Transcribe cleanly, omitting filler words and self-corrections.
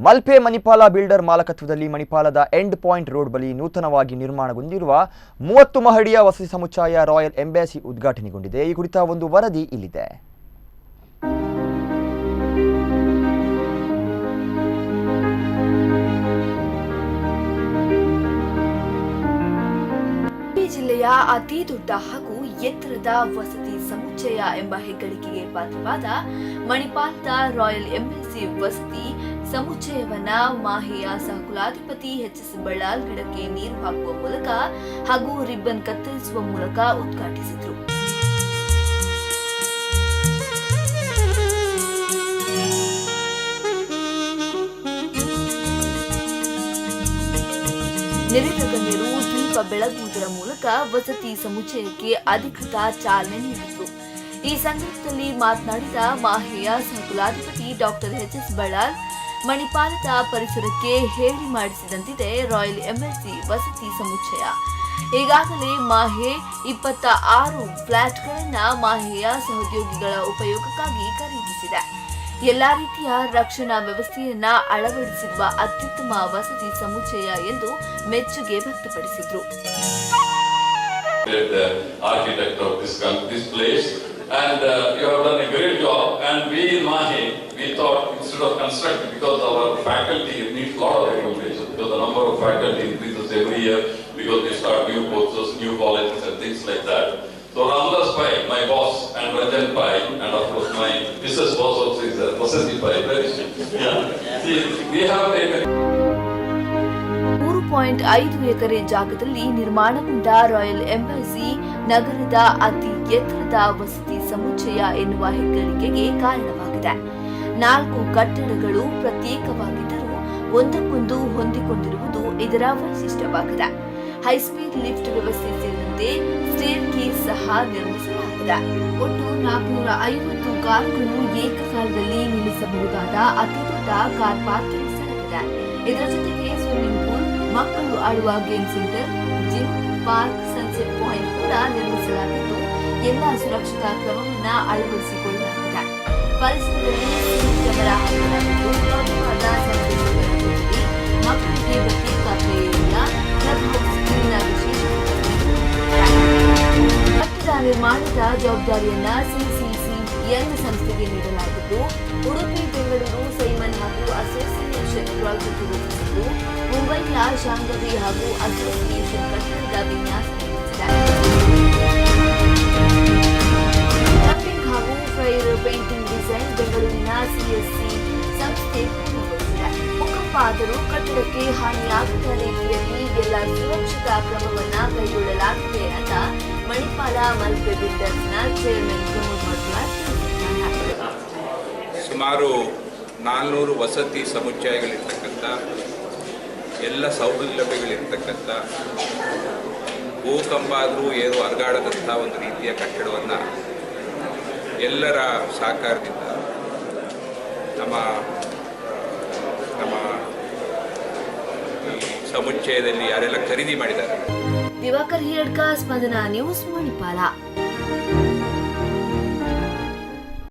Malpe Manipal builder ಮಾಲಕತ್ವದಲ್ಲಿ ಮಣಿಪಾಲದ end point road ಬಳಿ ನೂತನವಾಗಿ ನಿರ್ಮಾಣಗೊಂಡಿರುವ 30 ಮಹಡಿಯ ವಸತಿ ಸಮುಚ್ಚಯ ರಾಯಲ್ ಎಂಬಸಿ ಉದ್ಘಾಟನೆಗೊಂಡಿದೆ. ಈ ಕುರಿತ ಒಂದು ವರದಿ ಇಲ್ಲಿದೆ. ಜಿಲ್ಲೆಯ ಅತಿ ದೊಡ್ಡ ಹಾಗೂ ಎತ್ತರದ ವಸತಿ ಸಮುಚ್ಚಯ ಎಂಬ ಹೆಗ್ಗಳಿಕೆಗೆ ಪಾತ್ರವಾದ ಮಣಿಪಾಲದ ರಾಯಲ್ ಎಂಬಸಿ ವಸತಿ ಸಮುಚ್ಚಯವನ್ನ ಮಾಹೆಯ ಸಹಕುಲಾಧಿಪತಿ ಎಚ್.ಎಸ್. ಬಳ್ಳಾಲ್ ಗಿಡಕ್ಕೆ ನೀರು ಹಾಕುವ ಮೂಲಕ ಹಾಗೂ ರಿಬ್ಬನ್ ಕತ್ತರಿಸುವ ಮೂಲಕ ಉದ್ಘಾಟಿಸಿದರು. ನೆರೆದ ಗಣ್ಯರು ದೀಪ ಬೆಳಗುವುದರ ಮೂಲಕ ವಸತಿ ಸಮುಚ್ಚಯಕ್ಕೆ ಅಧಿಕೃತ ಚಾಲನೆ ನೀಡಿದರು. ಈ ಸಂದರ್ಭದಲ್ಲಿ ಮಾತನಾಡಿದ ಮಾಹೆಯ ಸಹಕುಲಾಧಿಪತಿ ಡಾಕ್ಟರ್ ಎಚ್.ಎಸ್. ಬಳ್ಳಾಲ್, ಮಣಿಪಾಲದ ಪರಿಸರಕ್ಕೆ ಹೇಳಿ ಮಾಡಿಸಿದಂತಿದೆ ರಾಯಲ್ ಎಂಬಸಿ ವಸತಿ ಸಮುಚ್ಚಯ. ಈಗಾಗಲೇ ಮಾಹೆ 26 ಫ್ಲಾಟ್ಗಳನ್ನು ಮಾಹೆಯ ಸಹೋದ್ಯೋಗಿಗಳ ಉಪಯೋಗಕ್ಕಾಗಿ ಖರೀದಿಸಿದೆ. ಎಲ್ಲಾ ರೀತಿಯ ರಕ್ಷಣಾ ವ್ಯವಸ್ಥೆಯನ್ನ ಅಳವಡಿಸಿರುವ ಅತ್ಯುತ್ತಮ ವಸತಿ ಸಮುಚ್ಚಯ ಎಂದು ಮೆಚ್ಚುಗೆ ವ್ಯಕ್ತಪಡಿಸಿದರು. And you have done a great job. And we in Mahe, we thought instead of constructing, because our faculty needs a lot of accommodation, because the number of faculty increases every year, because we start new courses, new colleges and things like that. So Ramdas Pai, my boss, and Ranjan Pai, and of course my Mrs. boss also is there, Vasati Pai, very yeah. See, we have taken 3.5 ಎಕರೆ ಜಾಗದಲ್ಲಿ ನಿರ್ಮಾಣಗೊಂಡ royal embassy ನಗರದ ಅತಿ ಎತ್ತರದ ವಸತಿ ಸಮುಚ್ಚಯ ಎನ್ನುವ ಹೆಗ್ಗಳಿಕೆಗೆ ಕಾರಣವಾಗಿದೆ. 4 ಕಟ್ಟಡಗಳು ಪ್ರತ್ಯೇಕವಾಗಿದ್ದರೂ ಒಂದಕ್ಕೊಂದು ಹೊಂದಿಕೊಂಡಿರುವುದು ಇದರ ವೈಶಿಷ್ಟ್ಯವಾಗಿದೆ. ಹೈಸ್ಪೀಡ್ ಲಿಫ್ಟ್ ವ್ಯವಸ್ಥೆ ಸೇರಿದಂತೆ ಸ್ಟೇರ್ ಕೇಸ್ ಸಹ ನಿರ್ಮಿಸಲಾಗಿದೆ. ಒಟ್ಟು 450 ಕಾರುಗಳನ್ನು ಏಕಕಾಲದಲ್ಲಿ ನಿಲ್ಲಿಸಬಹುದಾದ ಅತಿದೊಡ್ಡ ಕಾರ್ ಪಾರ್ಕಿಂಗ್ ಸ್ಥಳವಿದೆ. ಇದರ ಜೊತೆಗೆ ಸ್ವಿಮ್ಮಿಂಗ್ ಪೂಲ್, ಮಕ್ಕಳು ಆಡುವ game centre, gym, park, sunset point ಕೂಡ ನಿರ್ಮಿಸಲಾಗಿದ್ದು ಎಲ್ಲ ಸುರಕ್ಷತಾ ಕ್ರಮವನ್ನ ಅಳವಡಿಸಿಕೊಳ್ಳಲಾಗಿದೆ. ಪರಿಸರದಲ್ಲಿ ಕ್ಯಾಮೆರಾ ಹಾಕಲಾಗಿದ್ದು ಪ್ರಮುಖವಾದ ಸಂದೇಶಗಳ ಜೊತೆಗೆ ಮಕ್ಕಳಿಗೆ ಪ್ರತ್ಯೇಕ ಪ್ಲೇಯೇರಿಯ, ಕಟ್ಟಡ ನಿರ್ಮಾಣದ ಜವಾಬ್ದಾರಿಯನ್ನ CCCL ಸಂಸ್ಥೆಗೆ ನೀಡಲಾಗಿದ್ದು ಉಡುಪಿ, ಬೆಂಗಳೂರು, ಸೈಮನ್ ಹಾಗೂ ಅಸೋಸಿಯೇಷನ್ ಪ್ರಾಜೆಕ್ಟ್ ರೂಪಿಸಿದ್ದು ಮುಂಬೈನ ಶಾಂಘವಿ ಹಾಗೂ ಅಸೋಸಿಯೇಷನ್ ಕಟ್ಟಡದ ವಿನ್ಯಾಸ ನಿರ್ಮಿಸಿದೆ. ಡಂಪಿಂಗ್ ಹಾಗೂ ಫೈರ್ ಪೇಂಟಿಂಗ್ ಡಿಸೈನ್ ಬೆಂಗಳೂರಿನ CSC ಸಂಸ್ಥೆ ಪೂರ್ಣಗೊಳಿಸಿದೆ. ಭೂಕಂಪ ಆದರೂ ಕಟ್ಟಡಕ್ಕೆ ಹಾನಿಯಾಗದ ರೀತಿಯಲ್ಲಿ ಎಲ್ಲ ಸುರಕ್ಷತಾ ಕ್ರಮವನ್ನ ಕೈಗೊಳ್ಳಲಾಗಿದೆ ಅಂತ ಮಣಿಪಾಲ ಮಲ್ಪೆ ಬಿಲ್ಡರ್ಸ್ನ ಚೇರ್ಮನ್ ಪ್ರಮೋದ್ ಮಧ್ವಾರ್ ತಿಳಿಸಿದ್ದಾರೆ. ಸುಮಾರು 400 ವಸತಿ ಸಮುಚ್ಚಯಗಳಿರ್ತಕ್ಕಂಥ, ಎಲ್ಲ ಸೌಲಭ್ಯಗಳಿರ್ತಕ್ಕಂಥ, ಭೂಕಂಪ ಆದರೂ ಏನು ಅಲುಗಾಡದಂಥ ಒಂದು ರೀತಿಯ ಕಟ್ಟಡವನ್ನು ಎಲ್ಲರ ಸಹಕಾರದಿಂದ ನಮ್ಮ ಈ ಸಮುಚ್ಚಯದಲ್ಲಿ ಯಾರೆಲ್ಲ ಖರೀದಿ ಮಾಡಿದ್ದಾರೆ. ದಿವಾಕರ್ ಹಿಯಡ್ಕ, ಸ್ಪಂದನ ನ್ಯೂಸ್, ಮಣಿಪಾಲ.